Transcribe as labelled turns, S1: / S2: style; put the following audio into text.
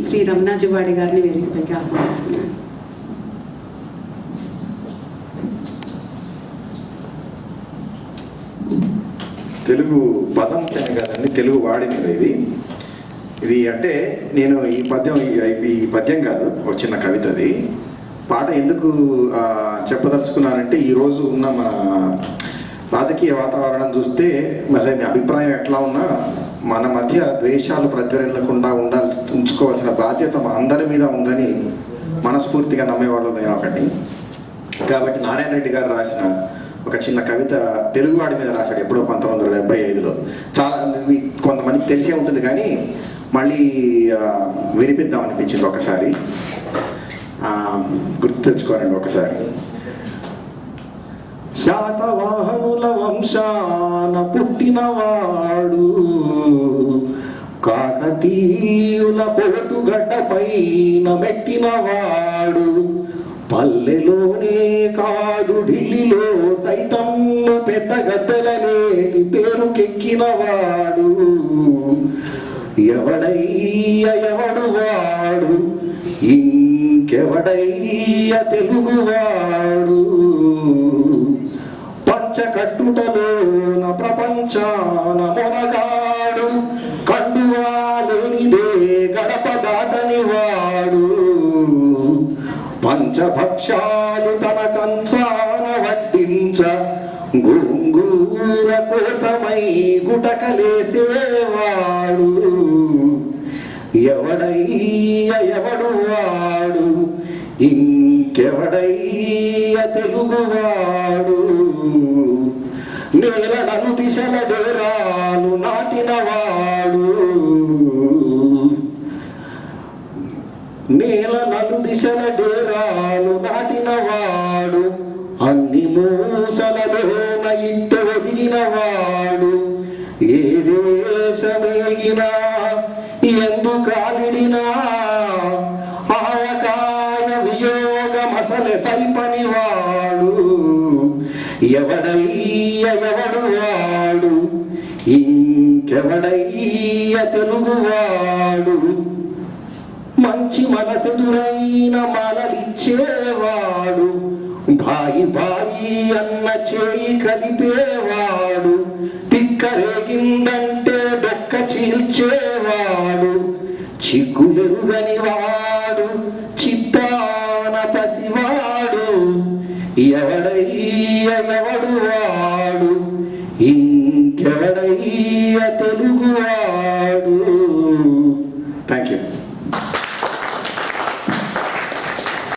S1: శ్రీ రమణాజీవాడి గారిని వేదికపైకి ఆహ్వానిస్తున్నాను.
S2: తెలుగు పదం కాదండి, తెలుగు వాడి మీద ఇది అంటే నేను ఈ పద్యం కాదు, ఒక చిన్న కవిత. అది పాట ఎందుకు చెప్పదలుచుకున్నానంటే ఈరోజు ఉన్న మన రాజకీయ వాతావరణం చూస్తే మరి మీ అభిప్రాయం ఎట్లా ఉన్నా మన మధ్య ద్వేషాలు ప్రజ్వరిల్లకుండా ఉంచుకోవాల్సిన బాధ్యత మా అందరి మీద ఉందని మనస్ఫూర్తిగా నమ్మేవాళ్ళు నేను ఒకటి. కాబట్టి నారాయణ రెడ్డి గారు రాసిన ఒక చిన్న కవిత తెలుగువాడి మీద రాశాడు ఎప్పుడో 1975లో. చాలా కొంతమందికి తెలిసే ఉంటుంది కానీ మళ్ళీ వినిపిద్దాం అనిపించింది ఒకసారి, గుర్తు తెచ్చుకోనండి ఒకసారి. శాతవాహనుల వంశాన పుట్టినవాడు, కాకతీయుల పోతుగడ్డ పైన మెట్టినవాడు, పల్లెలోనే కాదు ఢిల్లీలో సైతం పెద్ద గద్దెలనేటి పేరుకెక్కినవాడు, ఎవడు వాడు ఇంకెవడయ్య తెలుగువాడు, పంచకట్టుటలోన ప్రపంచాన మొనగాడు, కండువాలేనిదే గడప దాటని వాడు, పంచభక్షాలు తన కంచాన వడ్డించ గోంగూర కోసమై గుటకలేసేవాడు, ఎవడు వాడు ఇంకెవడయ్య తెలుగువాడు, నేల నలు దిశల డేరాలు నాటినవాడు, నేల నలు దిశల డేరాలు నాటినవాడు, అన్ని మూసలలోన ఇట్ట ఒదిగినవాడు, ఏ దేశమేగినా ఎందుకాలిడినా ఆవకాయ వియోగమసలె సైపనివాడు, ఎవడు వాడు ఇంకెవడయ్య తెలుగువాడు, మంచి మనసెదురైన మాలలిచ్చేవాడు, బాయి అన్న చేయి కలిపేవాడు, తిక్కరేగిందంటే డొక్క చీల్చేవాడు, చిక్కులెరుగని వాడు చిత్తాన పసివాడు, ఎవడు వాడు ఇంకెవడయ్య